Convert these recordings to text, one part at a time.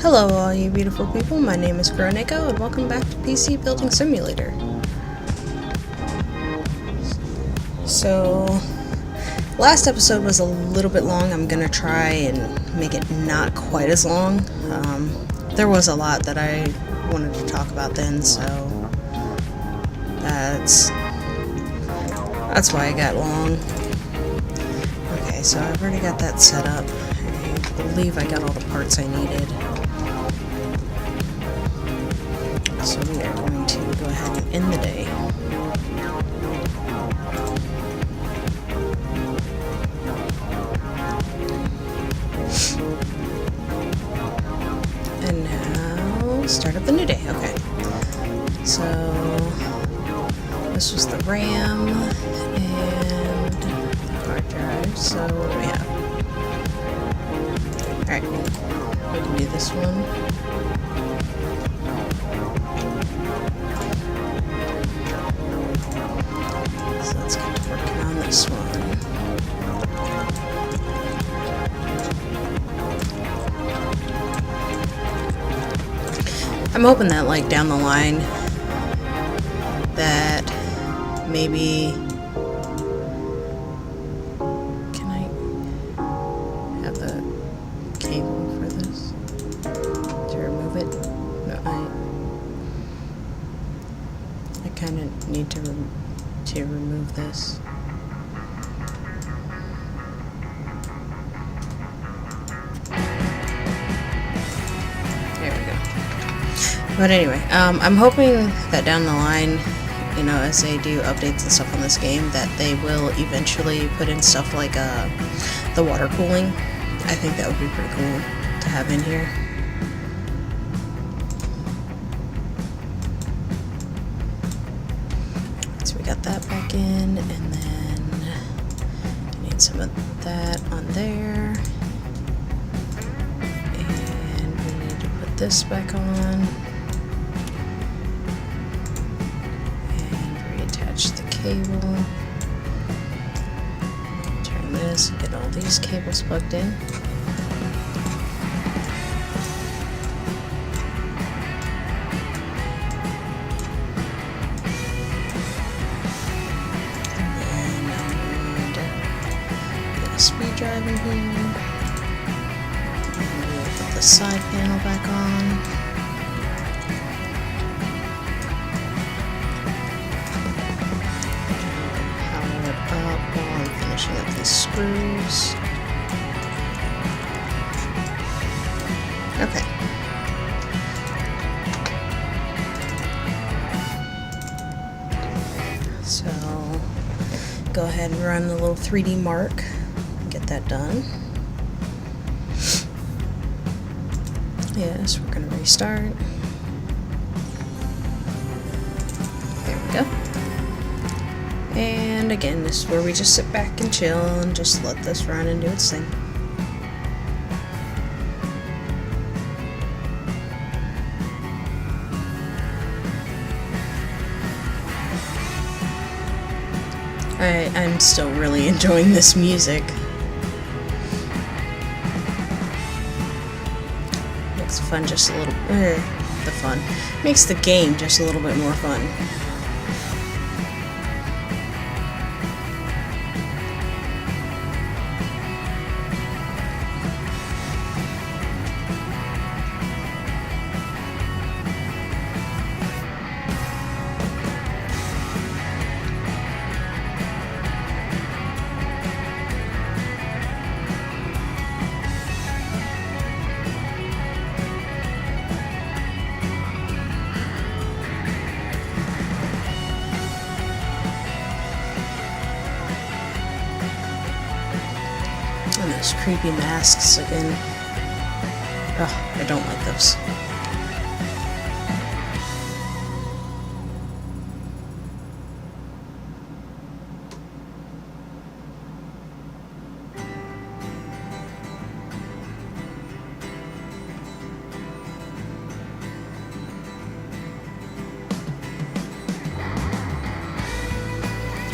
Hello all you beautiful people, my name is Kuroneko and welcome back to PC Building Simulator. So, last episode was a little bit long. I'm gonna try and make it not quite as long. There was a lot that I wanted to talk about then, so that's why it got long. Okay, so I've already got that set up. I believe I got all the parts I needed. So we are going to go ahead and end the day. And now start up the new day. Okay. So this was the RAM and the hard drive. So what do we have? Alright. We can do this one. Let's get working on this one. I'm hoping that, like, down the line, that maybe... Can I have the cable for this? To remove it? No, I kind of need to remove this. There we go. But anyway, I'm hoping that down the line, you know, as they do updates and stuff on this game, that they will eventually put in stuff like the water cooling. I think that would be pretty cool to have in here. Got that back in, and then I need some of that on there, and we need to put this back on and reattach the cable. Turn this and get all these cables plugged in. Speed drive in here. And we'll put the side panel back on. Power it up while I'm finishing up these screws. Okay. So, go ahead and run the little 3D mark. Get that done. Yes, we're going to restart. There we go. And again, this is where we just sit back and chill and just let this run and do its thing. I'm still really enjoying this music. Makes fun just a little, the fun. Makes the game just a little bit more fun. And those creepy masks again. Ugh, I don't like those.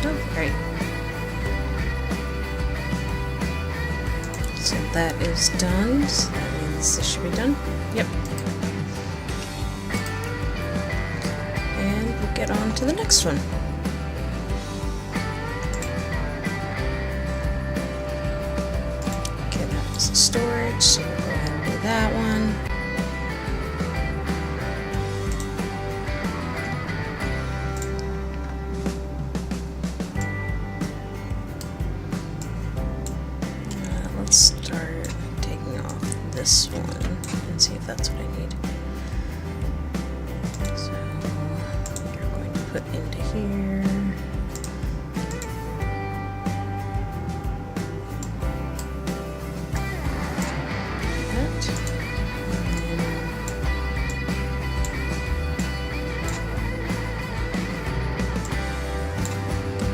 Oh, great. So that is done. So that means this should be done. Yep. And we'll get on to the next one. Okay, that was the storage, so we'll go ahead and do that one. Let's start taking off this one and see if that's what I need. So you're going to put into here. That.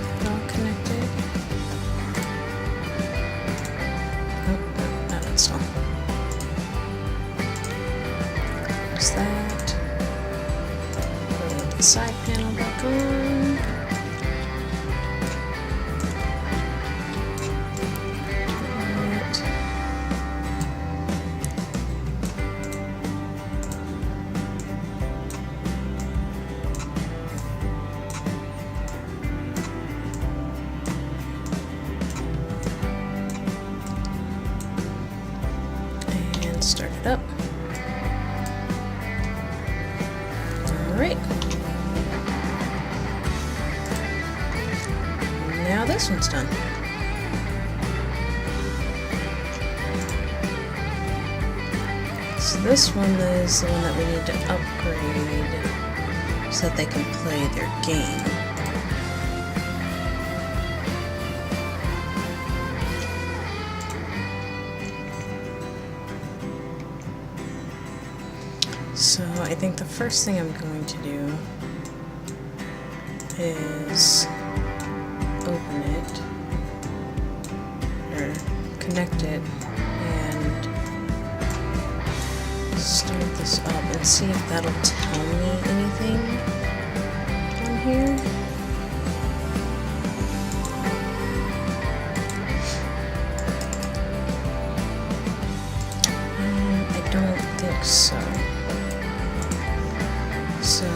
And all connected. Install. There's that. Put the side panel back on. Start it up. Alright. Now this one's done. So this one is the one that we need to upgrade so that they can play their game. So I think the first thing I'm going to do is open it, or connect it, and start this up and see if that'll tell me anything on here. I don't think so. So, no,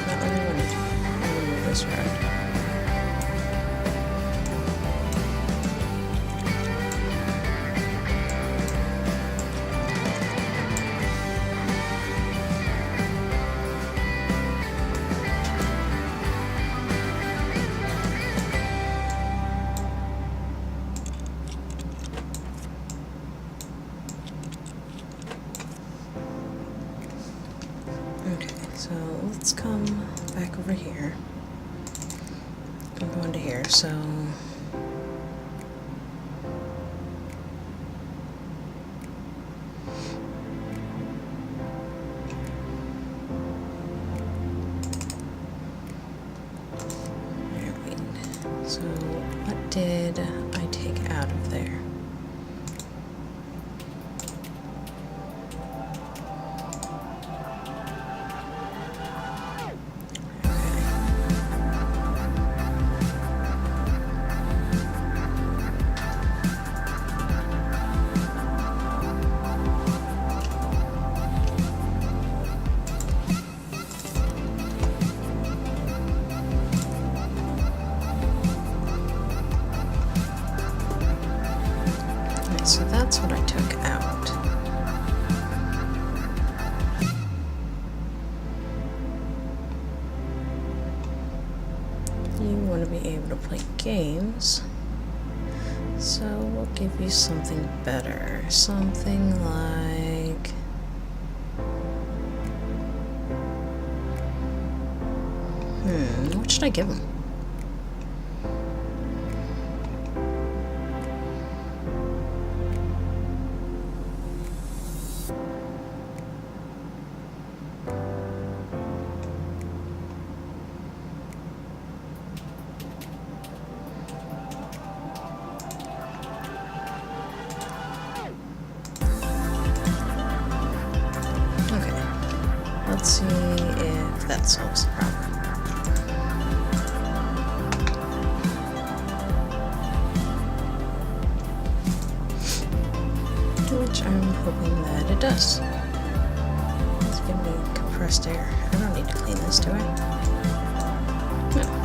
not what I wanted. I'm gonna move this around. So let's come back over here. I'm going to here, so so what did I take out of there? So that's what I took out. You want to be able to play games, so we'll give you something better. Something like... what should I give him? Let's see if that solves the problem. which I'm hoping that it does. It's giving me compressed air. I don't need to clean this, do I? No.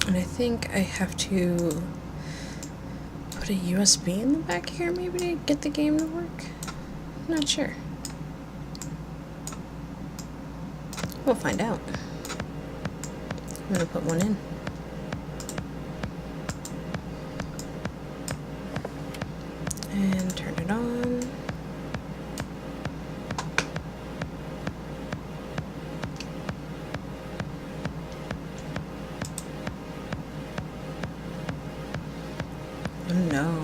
And I think I have to put a USB in the back here maybe to get the game to work. I'm not sure. We'll find out. I'm gonna put one in. And turn it on. Oh no.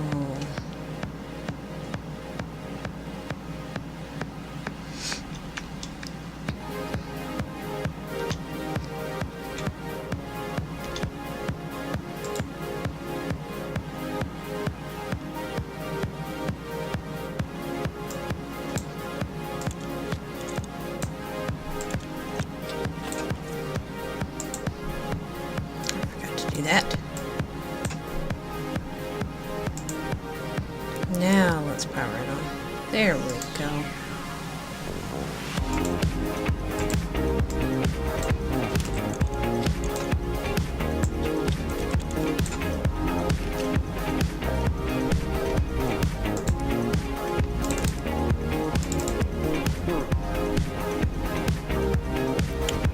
That. Now let's power it on. There we go.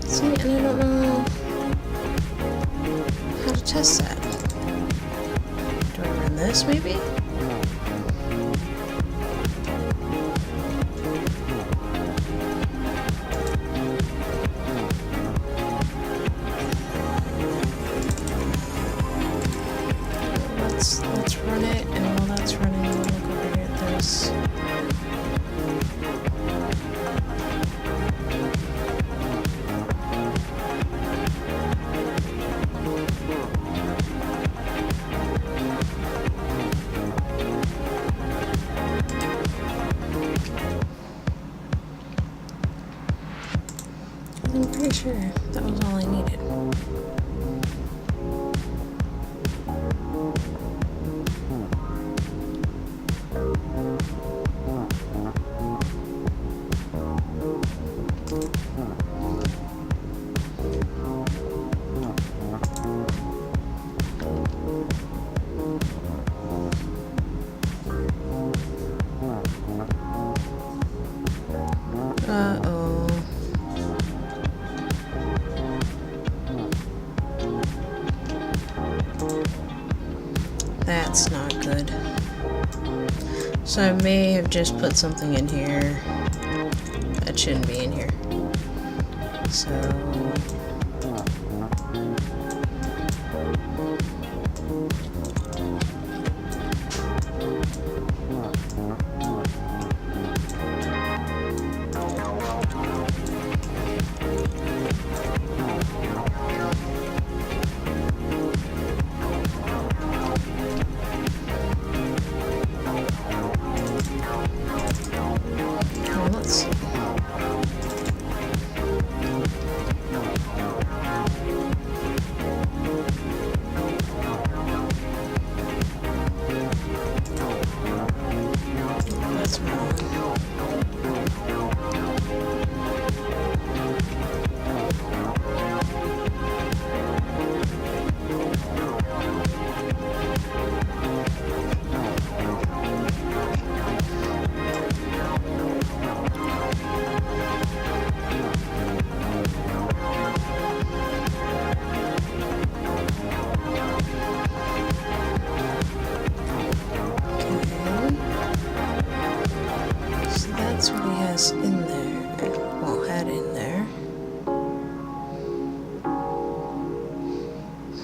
See, and I don't know how to test that. Do I run this maybe? Let's run it, and while that's running, we'll look over here at this. I'm pretty sure that was all I needed. Uh-oh. That's not good. So I may have just put something in here that shouldn't be in here. So... let's see.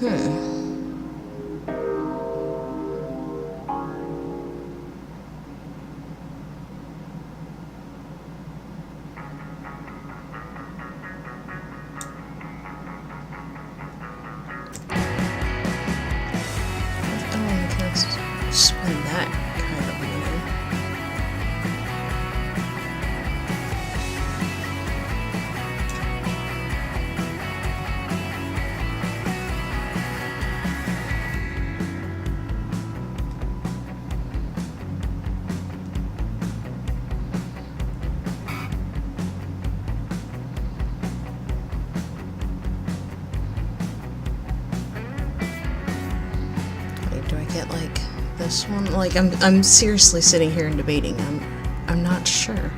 Spend that kind of money. Like, do I get like this one? Like, I'm seriously sitting here and debating. I'm not sure.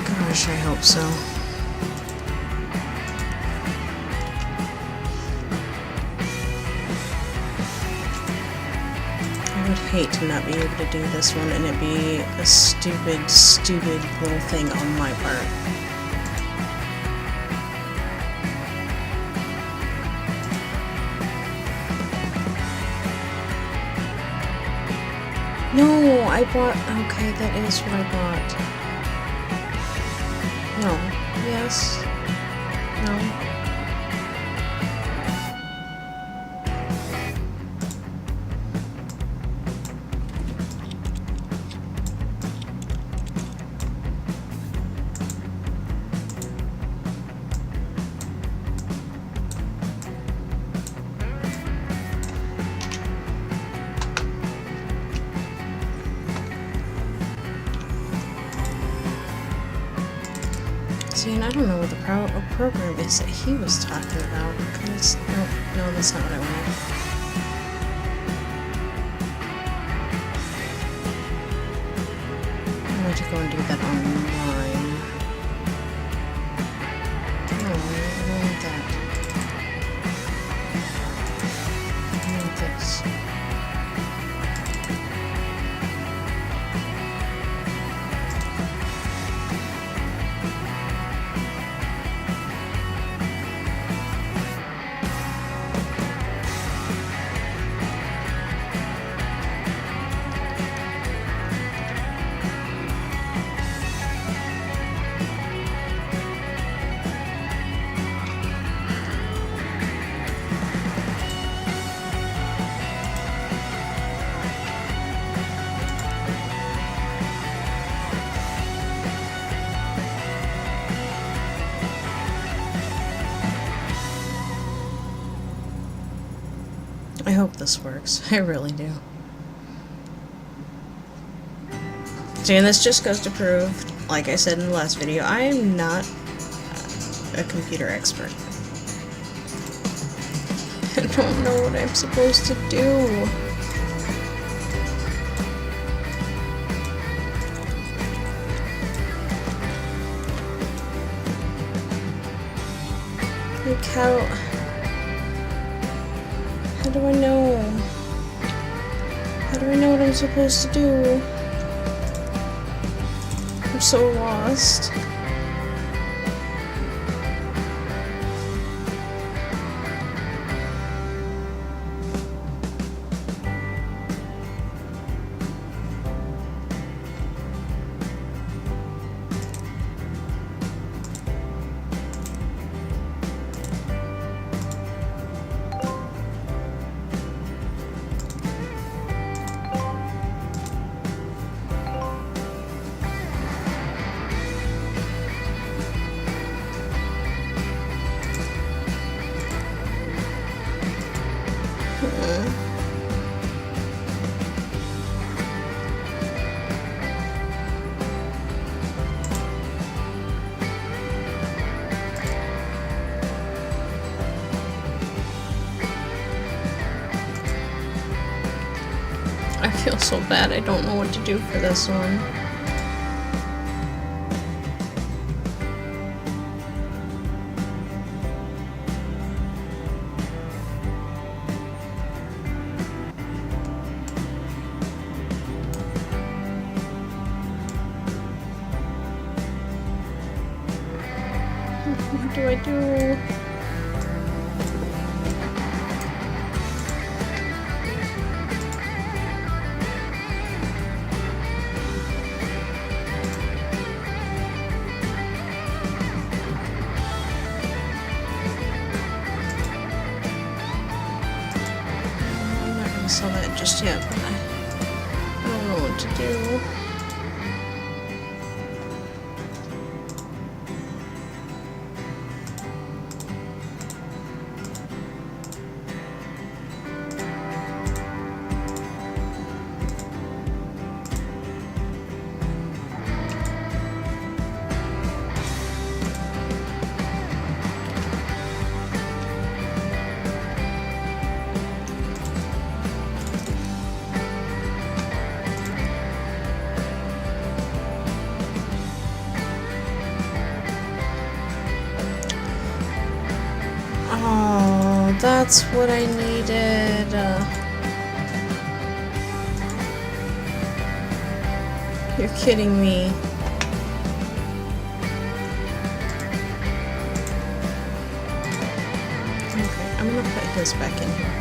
Gosh, I hope so. I would hate to not be able to do this one and it be a stupid, stupid little thing on my part. No, I bought... Okay, that is what I bought. No. Yes. No. See, and I don't know what the program is that he was talking about. Cause no, that's not what I wanted. I want to go and do that online. No, I don't want that. I want this. I hope this works. I really do. See, and this just goes to prove, like I said in the last video, I am not a computer expert. I don't know what I'm supposed to do. Like how do I know? How do I know what I'm supposed to do? I'm so lost. I feel so bad. I don't know what to do for this one. What do I do? I'm not gonna sell that just yet, but I don't know what to do. Oh, that's what I needed. You're kidding me. Okay, I'm gonna put his back in here.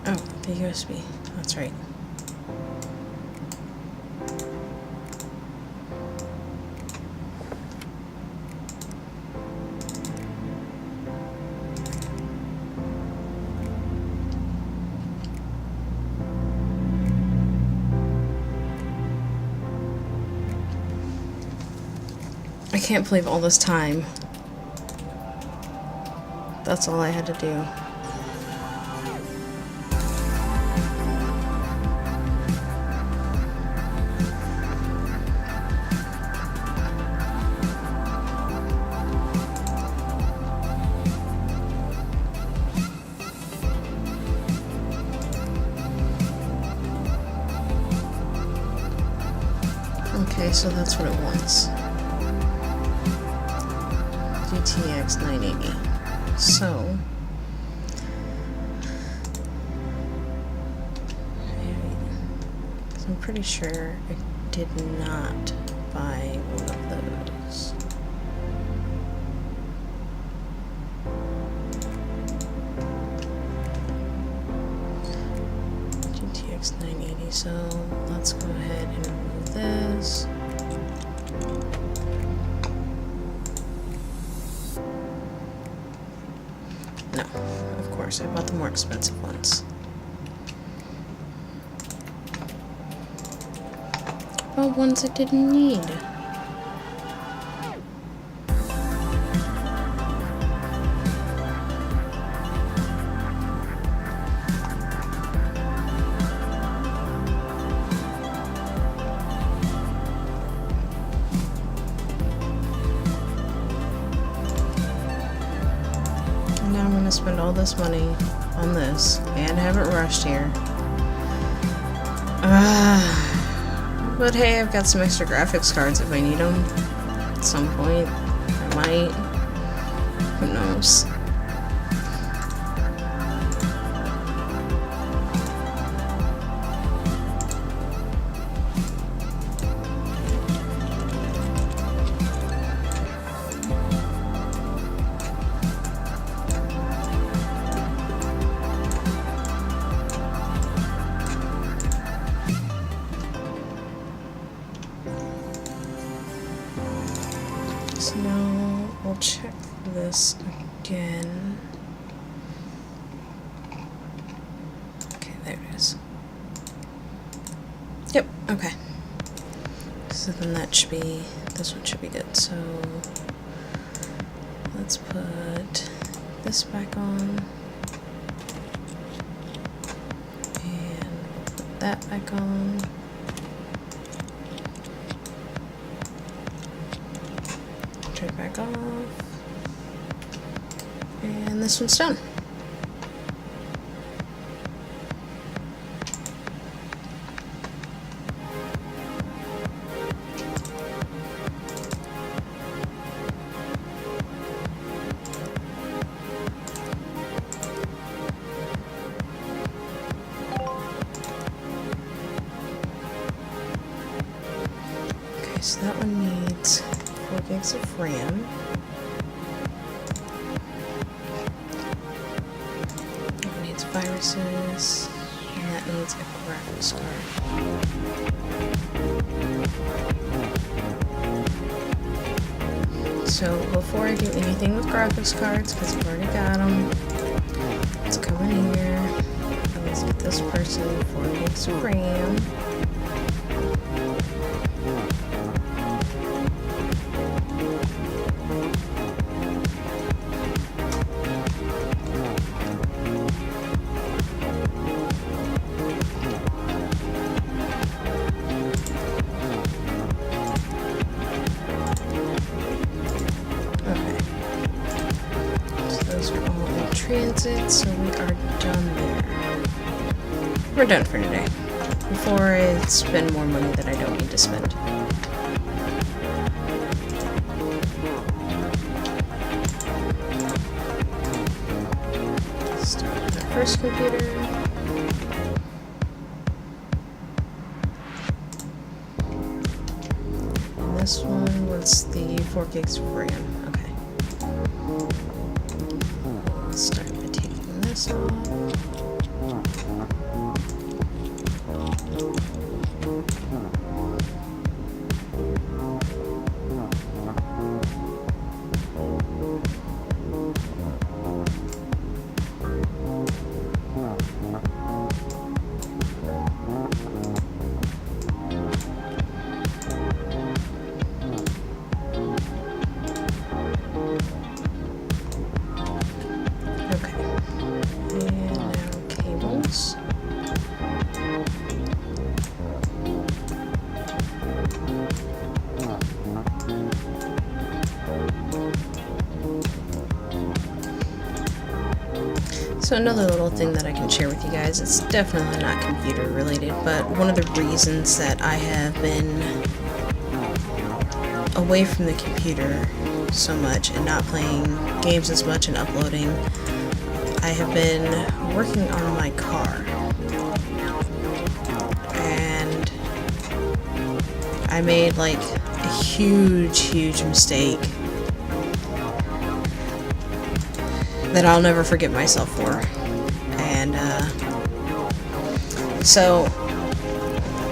Oh, the USB. That's right. I can't believe all this time. That's all I had to do. Okay, so that's what it wants. GTX 980. So, I'm pretty sure I did not buy one of those. GTX 980, so let's go ahead and remove this. No, of course, I bought the more expensive ones. Well, ones I didn't need. Now I'm gonna spend all this money on this and haven't rushed here. But hey, I've got some extra graphics cards if I need them at some point. I might. Who knows? So now we'll check this again. Okay, there it is. Yep, okay. So then that should be, this one should be good. So let's put this back on. And put that back on. Turn back off. And this one's done. so that one needs 4 gigs of RAM. It needs viruses, and that needs a graphics card. So before I do anything with graphics cards, because I've already got them, let's come in here and let's get this person 4 gigs of RAM. Transit, so we are done there. We're done for today. Before I spend more money that I don't need to spend. Start with our first computer. And this one was the 4 gigs of RAM. Start by taking this off. So another little thing that I can share with you guys, it's definitely not computer related, but one of the reasons that I have been away from the computer so much and not playing games as much and uploading, I have been working on my car. And I made like a huge mistake that I'll never forgive myself for. And so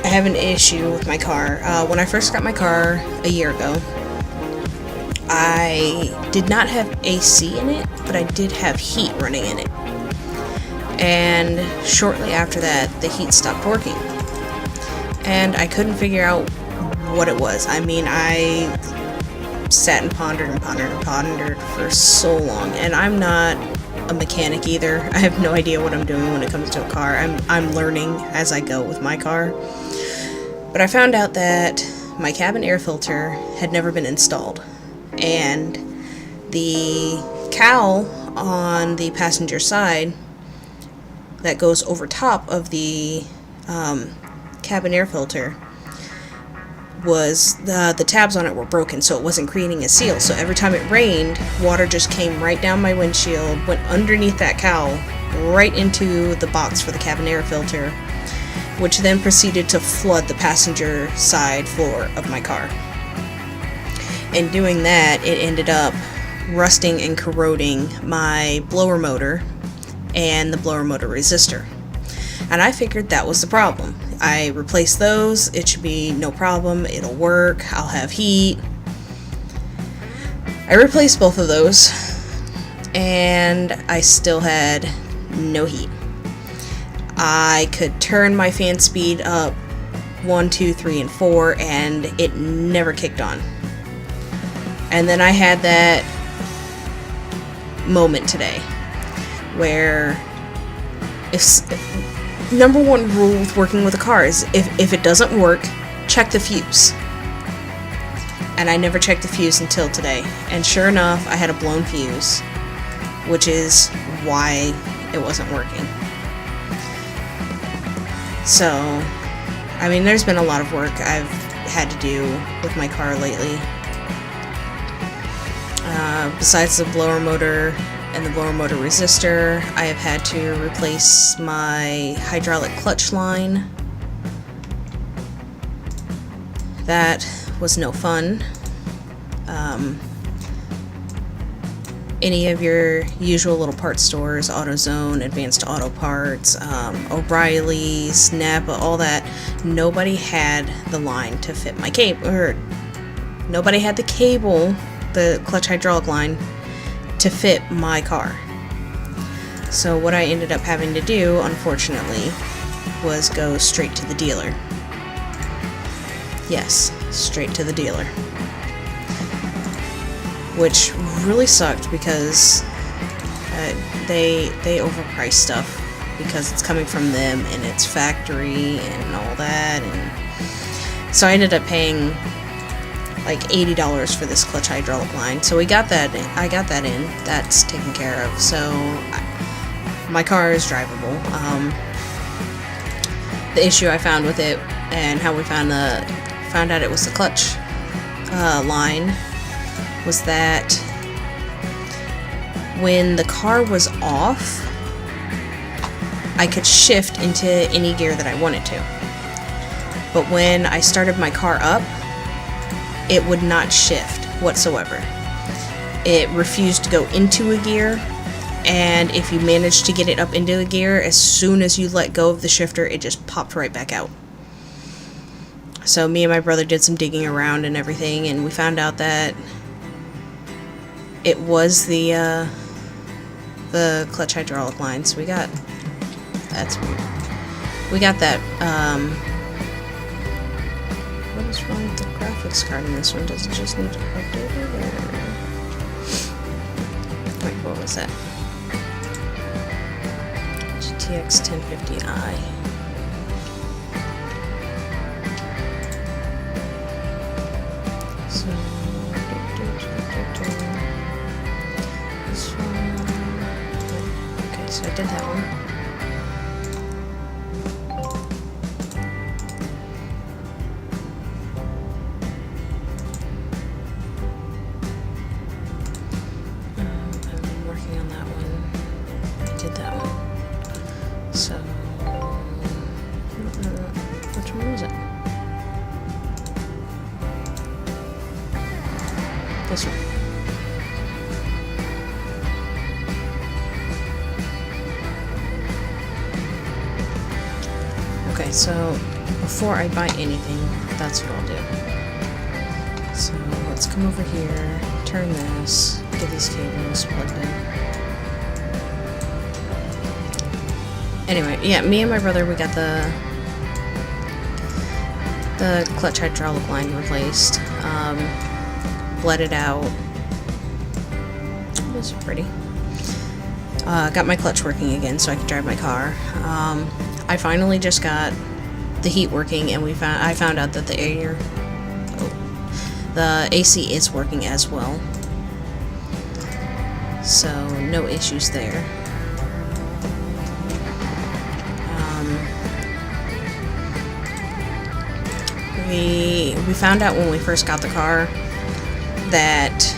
I have an issue with my car. When I first got my car a year ago, I did not have AC in it, but I did have heat running in it. And shortly after that, the heat stopped working. And I couldn't figure out what it was. I mean, I sat and pondered for so long, and I'm not a mechanic either. I have no idea what I'm doing when it comes to a car. I'm learning as I go with my car. But I found out that my cabin air filter had never been installed, and the cowl on the passenger side that goes over top of the cabin air filter was the tabs on it were broken, so it wasn't creating a seal. So every time it rained, water just came right down my windshield, went underneath that cowl, right into the box for the cabin air filter, which then proceeded to flood the passenger side floor of my car. And doing that, it ended up rusting and corroding my blower motor and the blower motor resistor. And I figured that was the problem. I replaced those, it should be no problem, it'll work, I'll have heat. I replaced both of those, and I still had no heat. I could turn my fan speed up 1, 2, 3, and 4, and it never kicked on. And then I had that moment today where number one rule with working with a car is if it doesn't work, check the fuse. And I never checked the fuse until today. And sure enough, I had a blown fuse, which is why it wasn't working. So, I mean, there's been a lot of work I've had to do with my car lately. Besides the blower motor and the blower motor resistor, I have had to replace my hydraulic clutch line. That was no fun. Any of your usual little parts stores, AutoZone, Advanced Auto Parts, O'Reilly's, Napa, all that, nobody had the line to fit my cable, or nobody had the cable, the clutch hydraulic line, to fit my car. So what I ended up having to do, unfortunately, was go straight to the dealer. Yes, straight to the dealer. Which really sucked because they overprice stuff because it's coming from them and it's factory and all that, and so I ended up paying like $80 for this clutch hydraulic line. So we got that. I got that in. That's taken care of. So my car is drivable. The issue I found with it and how we found out it was the clutch line was that when the car was off, I could shift into any gear that I wanted to. But when I started my car up, it would not shift whatsoever. It refused to go into a gear, and if you managed to get it up into a gear, as soon as you let go of the shifter, it just popped right back out. So me and my brother did some digging around and everything, and we found out that it was the clutch hydraulic line. So that's weird. We got that. What is wrong with the graphics card in this one? Does it just need to be updated, or wait, what was that? GTX 1050i. So this one. Okay, so I did that one. I'm working on that one. I did that one. So which one was it? This one. Okay, so before I buy anything, that's what I'll do. So let's come over here, turn this, get these cables plugged in. Anyway, yeah, me and my brother, we got the clutch hydraulic line replaced. Bled it out. It was pretty. Got my clutch working again so I could drive my car. I finally just got the heat working, and I found out that the AC is working as well. So no issues there. We found out when we first got the car that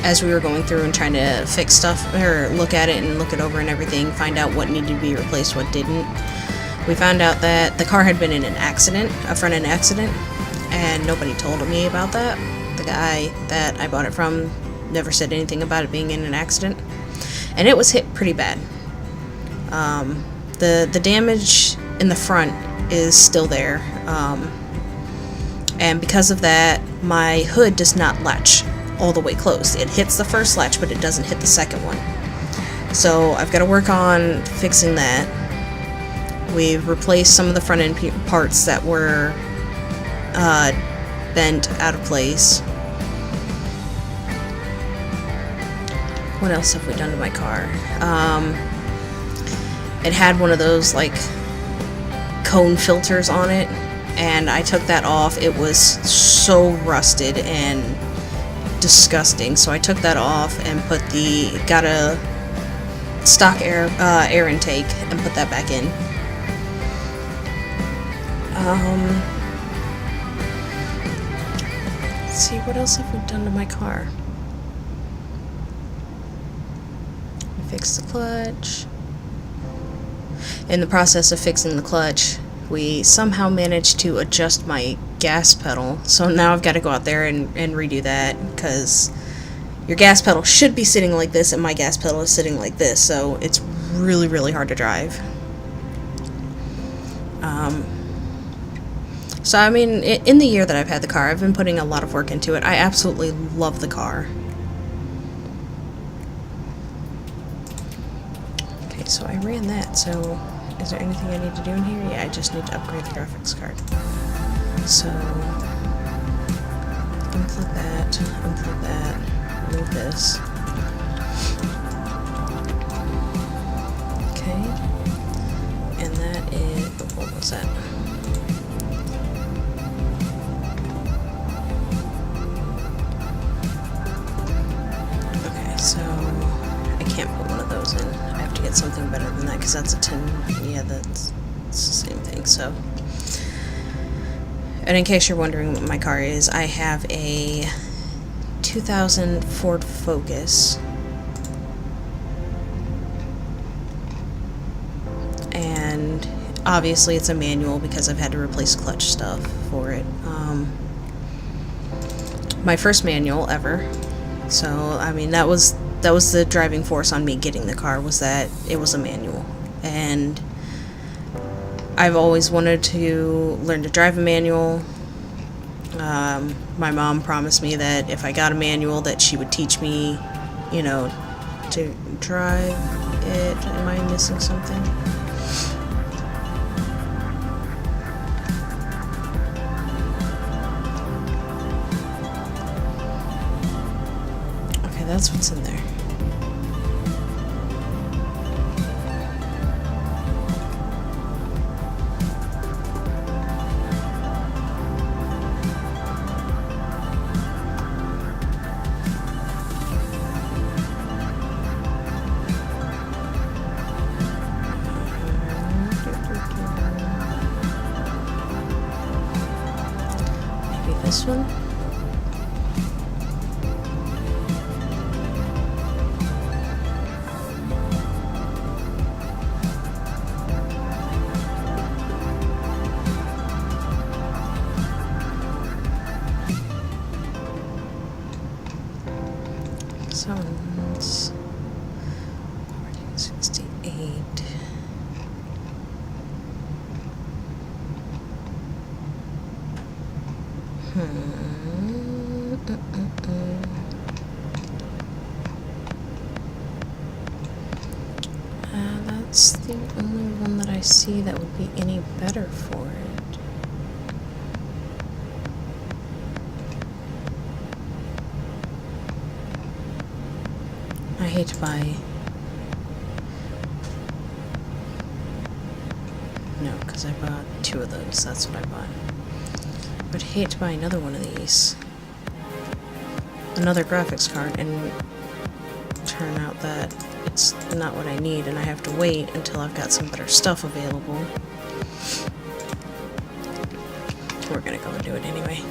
as we were going through and trying to fix stuff, or look at it and look it over and everything, find out what needed to be replaced, what didn't, we found out that the car had been in an accident, a front-end accident, and nobody told me about that. The guy that I bought it from never said anything about it being in an accident, and it was hit pretty bad. The damage in the front is still there, and because of that, my hood does not latch all the way closed. It hits the first latch, but it doesn't hit the second one. So I've got to work on fixing that. We've replaced some of the front end parts that were bent out of place. What else have we done to my car? It had one of those like cone filters on it, and I took that off. It was so rusted and disgusting, so I took that off and got a stock air intake and put that back in. Let's see, what else have we done to my car? We fixed the clutch. In the process of fixing the clutch, we somehow managed to adjust my gas pedal. So now I've got to go out there and redo that, because your gas pedal should be sitting like this, and my gas pedal is sitting like this, so it's really, really hard to drive. So, I mean, in the year that I've had the car, I've been putting a lot of work into it. I absolutely love the car. Okay, so I ran that, so is there anything I need to do in here? Yeah, I just need to upgrade the graphics card. So, unplug that, remove this. Okay, and that is, what was that? Okay, so I can't put one of those in. I have to get something better than that, because that's a 10, yeah, it's the same thing, so. And in case you're wondering what my car is, I have a 2000 Ford Focus. And obviously it's a manual because I've had to replace clutch stuff for it. My first manual ever. So, I mean, that was the driving force on me getting the car, was that it was a manual. And I've always wanted to learn to drive a manual. My mom promised me that if I got a manual that she would teach me, you know, to drive it. Am I missing something? Okay, that's what's in there. This one? Sounds 68. That's the only one that I see that would be any better for it. I hate to buy... No, because I bought 2 of those. That's what I bought. But I hate to buy another one of these. Another graphics card, and turn out that it's not what I need, and I have to wait until I've got some better stuff available. We're gonna go and do it anyway.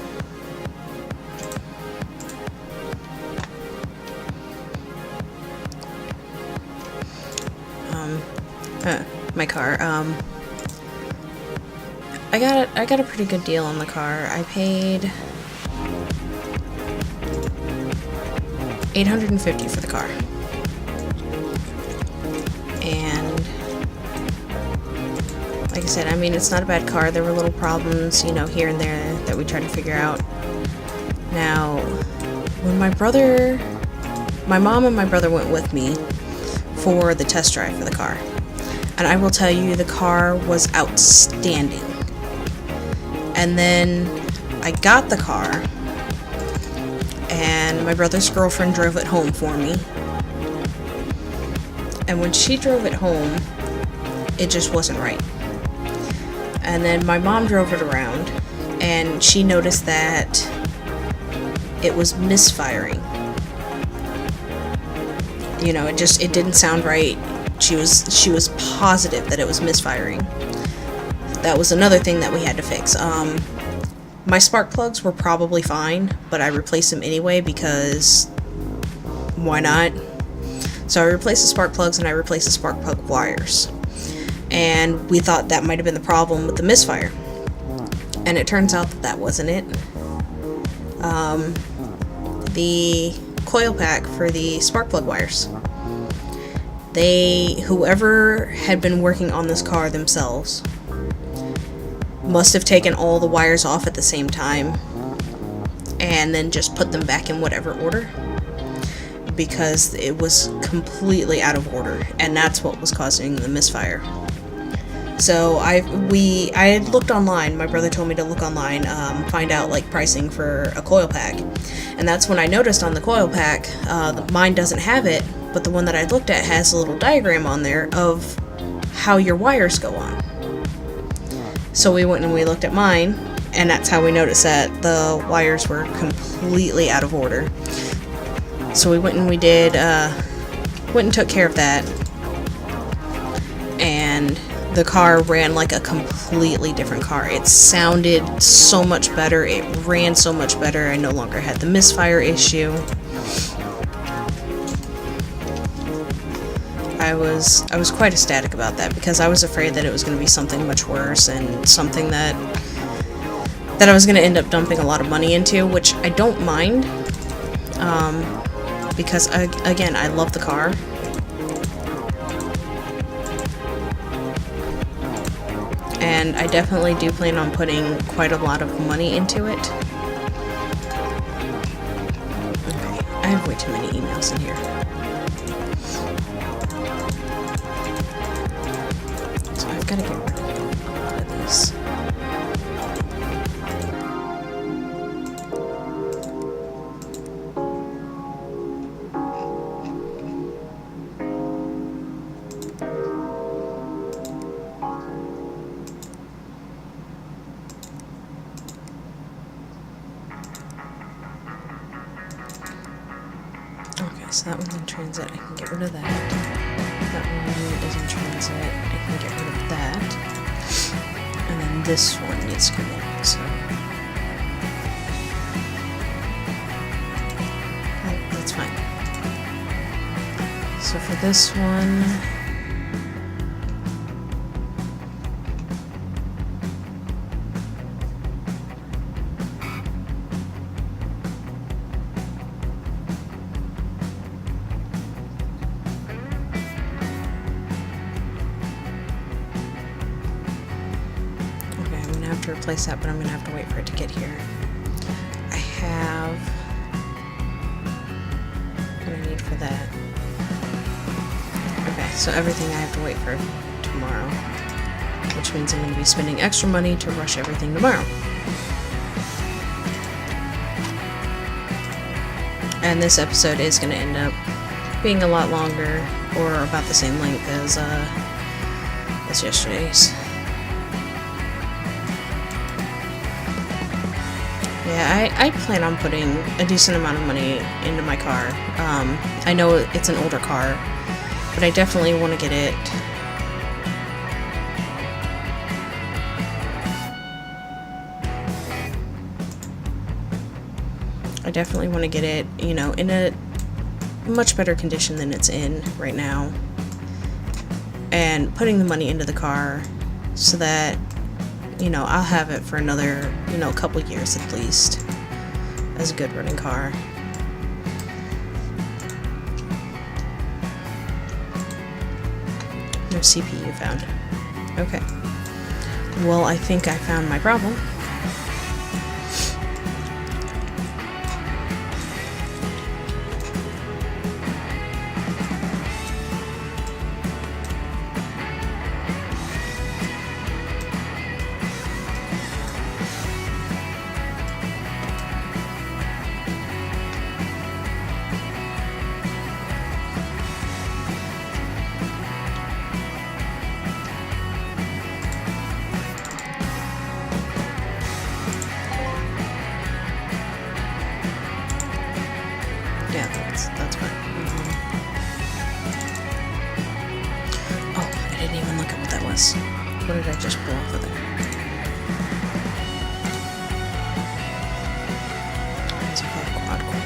My car. I got a pretty good deal on the car. I paid $850 for the car. And like I said, I mean, it's not a bad car. There were little problems, you know, here and there that we tried to figure out. Now, when my mom and my brother went with me for the test drive for the car. And I will tell you, the car was outstanding. And then I got the car, and my brother's girlfriend drove it home for me. And when she drove it home, it just wasn't right. And then my mom drove it around, and she noticed that it was misfiring. You know, it didn't sound right. She was positive that it was misfiring. That was another thing that we had to fix. My spark plugs were probably fine, but I replaced them anyway because why not? So I replaced the spark plugs and I replaced the spark plug wires. and we thought that might have been the problem with the misfire. And it turns out that that wasn't it. The coil pack for the spark plug wires. Whoever had been working on this car themselves must have taken all the wires off at the same time and then just put them back in whatever order, because it was completely out of order, and that's what was causing the misfire. So I had looked online. My brother told me to look online, find out like pricing for a coil pack, and that's when I noticed on the coil pack, mine doesn't have it, but the one that I looked at has a little diagram on there of how your wires go on. So we went and we looked at mine, and that's how we noticed that the wires were completely out of order. So we went and went and took care of that, and the car ran like a completely different car. It sounded so much better. It ran so much better. I no longer had the misfire issue. I was quite ecstatic about that, because I was afraid that it was going to be something much worse, and something that I was going to end up dumping a lot of money into, which I don't mind, because again, I love the car. And I definitely do plan on putting quite a lot of money into it. Okay, I have way too many emails in here. So I've got to get rid of a lot of these. So that one's in transit, I can get rid of that. That one is in transit, I can get rid of that. And then this one needs to come in, so... Oh, that's fine. So for this one... to replace that, but I'm gonna have to wait for it to get here. I have what I need for that. Okay, so everything I have to wait for tomorrow, which means I'm gonna be spending extra money to rush everything tomorrow. And this episode is gonna end up being a lot longer, or about the same length as yesterday's. Yeah, I plan on putting a decent amount of money into my car. I know it's an older car, but I definitely want to get it you know, in a much better condition than it's in right now. And putting the money into the car so that, you know, I'll have it for another, you know, couple years at least as a good running car. No CPU found. Okay. Well, I think I found my problem. Yeah, that's fine. Oh, I didn't even look at what that was. What did I just pull off of there? It's a quad core.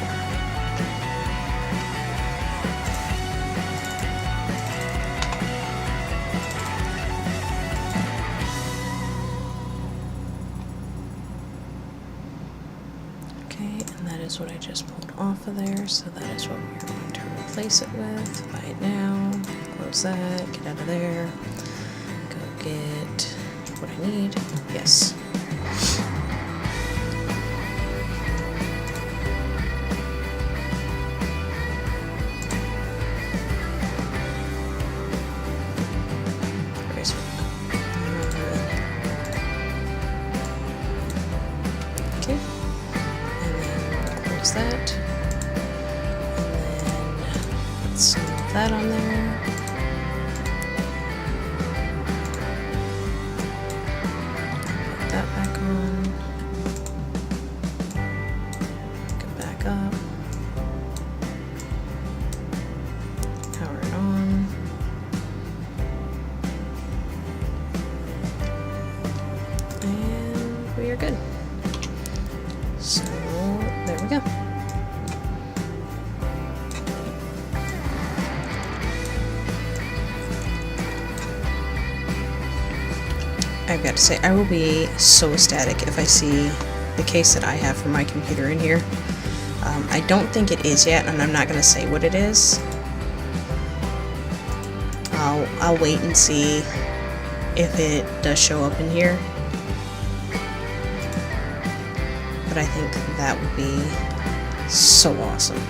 Okay, and that is what I just pulled off of there, so that is what we're going to replace it with right now. Close that, get out of there, go get what I need. Yes. Okay, and then close that, and then put some of that on there. Put that back on. Hook it back up. Power it on. And we are good. So, there we go. I've got to say, I will be so ecstatic if I see the case that I have for my computer in here. I don't think it is yet, and I'm not going to say what it is. I'll wait and see if it does show up in here. But I think that would be so awesome.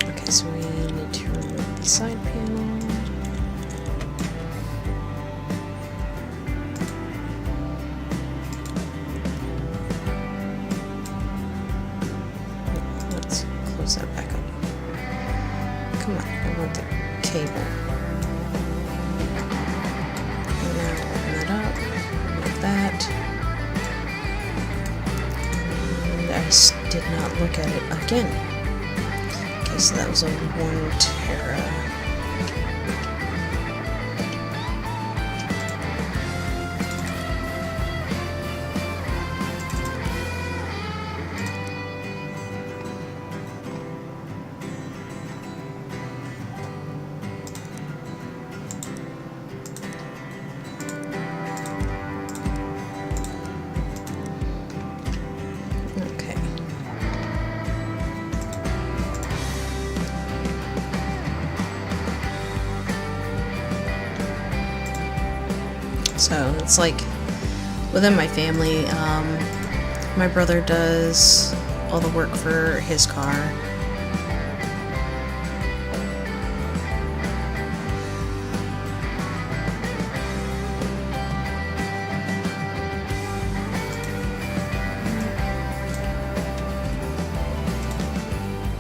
Okay, so we need to remove the side panel. Let's close that back up. Come on, I want the cable. And now open that up. That, and I did not look at it again. Okay, so that was a 1 tera. So it's like within my family, my brother does all the work for his car.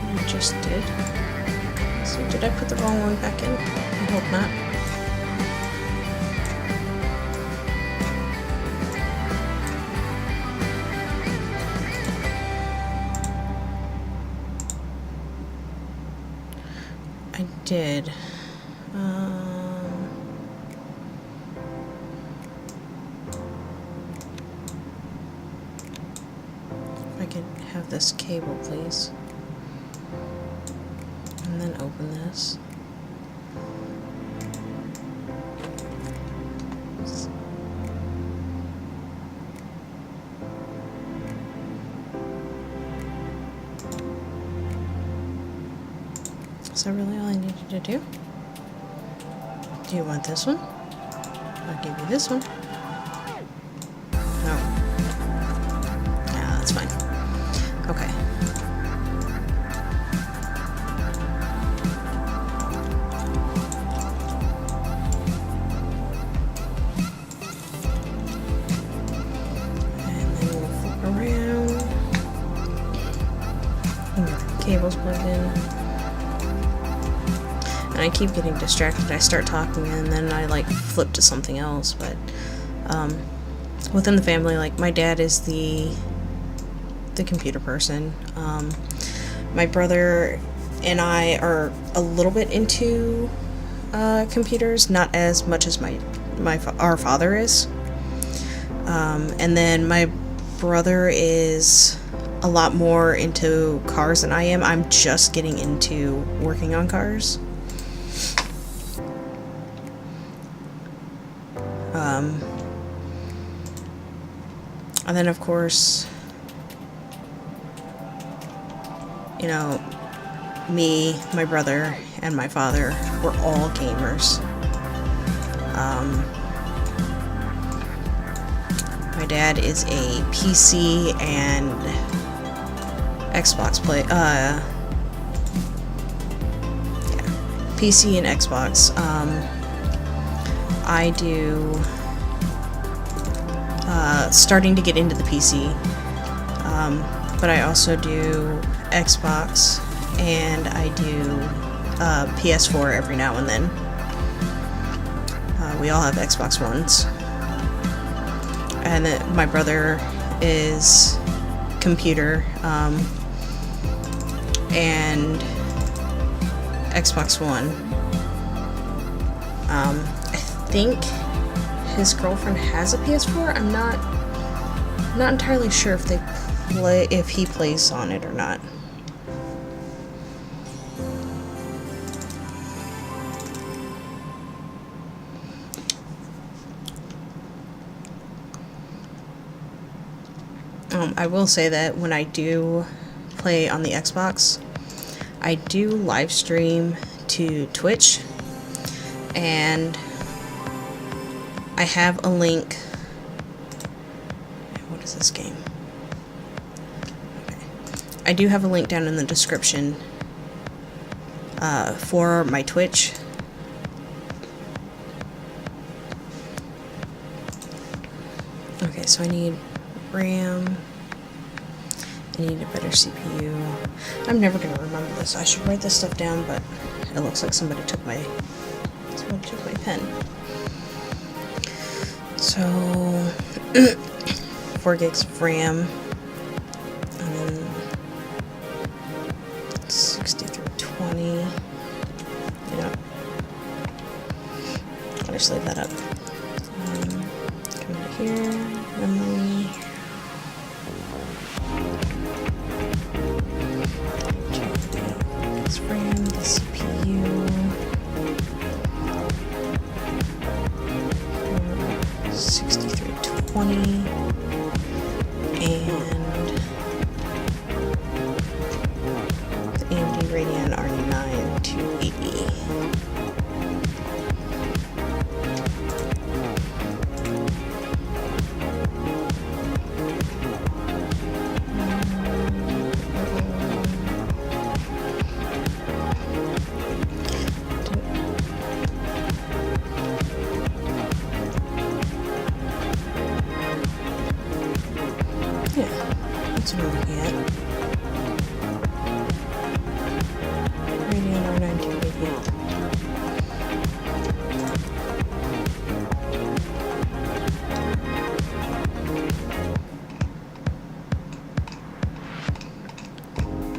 I just did. So did I put the wrong one back in? I hope not. I did. If I could have this cable, please. And then open this. Is that really all I needed to do? Do you want this one? I'll give you this one. No. Yeah, that's fine. Okay. And then we'll flip around. And get the cables plugged in. I keep getting distracted. I start talking and then I like flip to something else. But within the family, like my dad is the computer person. My brother and I are a little bit into computers, not as much as our father is. And then my brother is a lot more into cars than I am. I'm just getting into working on cars. And then, of course, you know, me, my brother, and my father were all gamers. My dad is a PC and Xbox PC and Xbox. I do starting to get into the PC, but I also do Xbox, and I do PS4 every now and then. We all have Xbox Ones. And then my brother is computer and Xbox One. I think his girlfriend has a PS4. I'm not entirely sure if he plays on it or not. I will say that when I do play on the Xbox, I do live stream to Twitch, and I have a link. What is this game? Okay. I do have a link down in the description for my Twitch. Okay, so I need RAM. I need a better CPU. I'm never gonna remember this. I should write this stuff down, but it looks like somebody took my pen. So 4 gigs of RAM, and then 6320. Yeah, I'll just leave that up. Come over here, memory. RAM, the CPU, 6320, and the AMD Radeon R9 280. That's what I'm looking at. Radeon R9 288.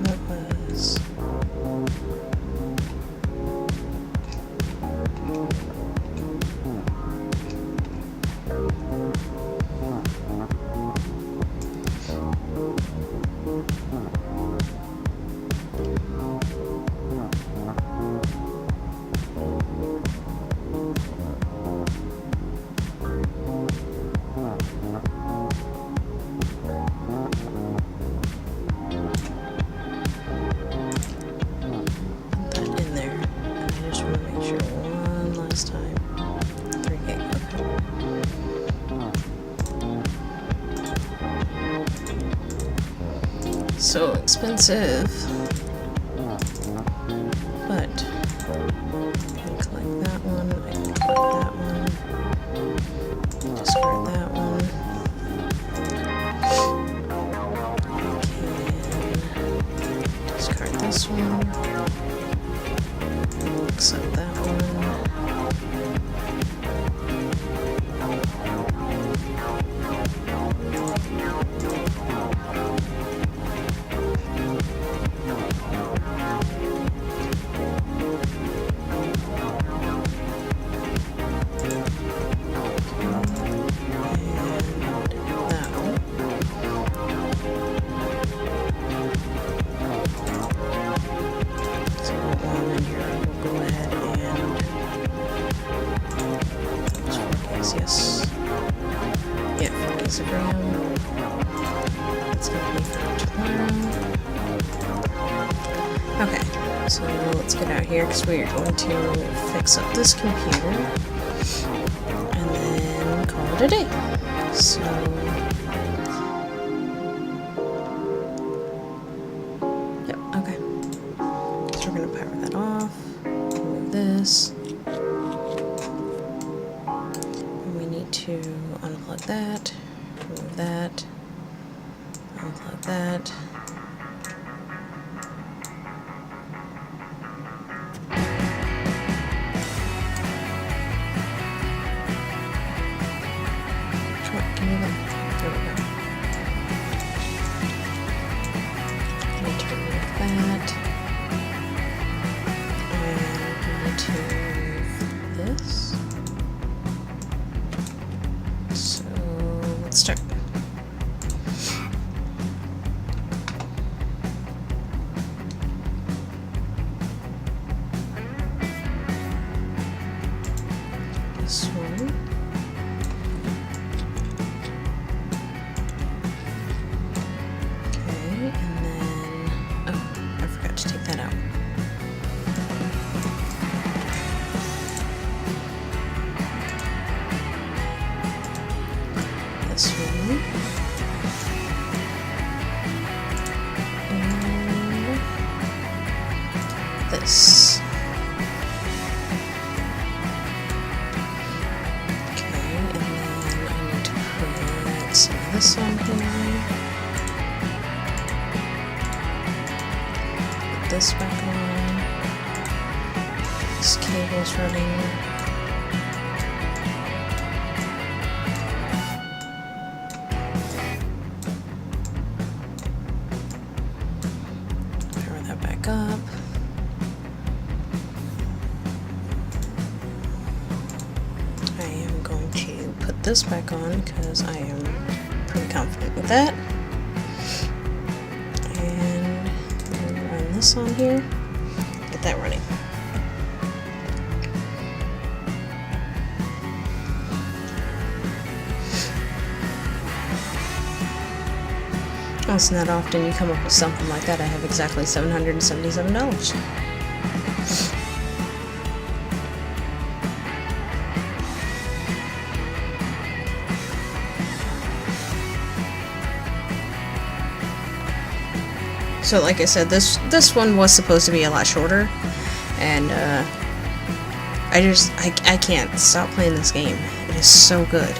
That was... So expensive, but I can collect that one, I can collect that one, discard that one, I can discard this one, accept that one. Yes. Yeah, 4 gigs of RAM. That's gonna be for tomorrow. Okay, so let's get out here because we are going to fix up this computer and then call it a day. So yep, okay. So we're gonna power that off, remove this. And we need to unplug that, remove that, unplug that. There we go. Need to remove that. And we need to remove this. So let's start. This one. This one. And this. Okay, and then I need to put some of this on here. Put this back on. This cable's running. Back up. I am going to put this back on because I am pretty confident with that. And we'll run this on here. Get that running. It's not often you come up with something like that. I have exactly $777. So like I said, this one was supposed to be a lot shorter, and I can't stop playing this game. It is so good.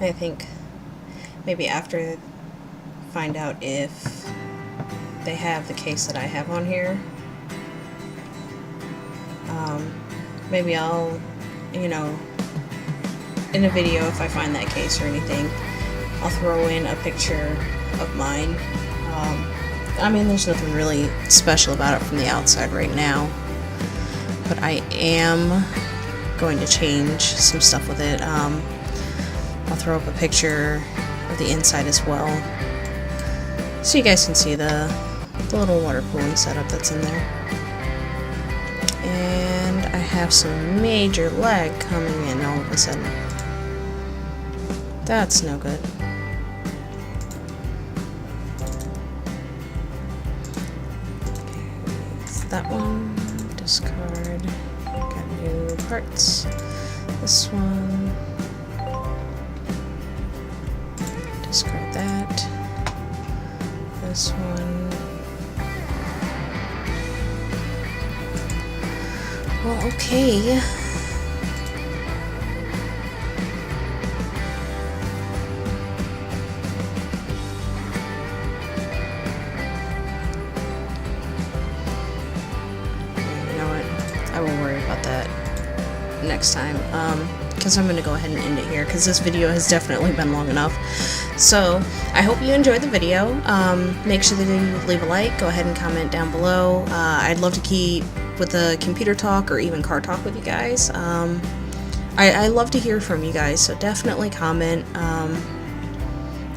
I think maybe after find out if they have the case that I have on here. Maybe I'll, in a video, if I find that case or anything, I'll throw in a picture of mine. I mean, there's nothing really special about it from the outside right now, but I am going to change some stuff with it. I'll throw up a picture of the inside as well, so you guys can see the little water cooling setup that's in there. And I have some major lag coming in all of a sudden. That's no good. Okay, that one, discard, got new parts. This one, discard that. This one. Well, okay. You know what? I will worry about that next time. because I'm going to go ahead and end it here because this video has definitely been long enough. So I hope you enjoyed the video. Make sure that you leave a like, go ahead and comment down below. I'd love to keep with the computer talk or even car talk with you guys. I love to hear from you guys, so definitely comment.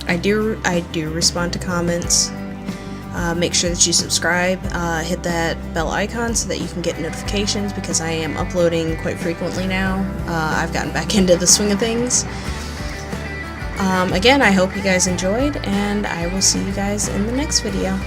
I do respond to comments. Make sure that you subscribe, hit that bell icon so that you can get notifications, because I am uploading quite frequently now. I've gotten back into the swing of things. Again, I hope you guys enjoyed, and I will see you guys in the next video.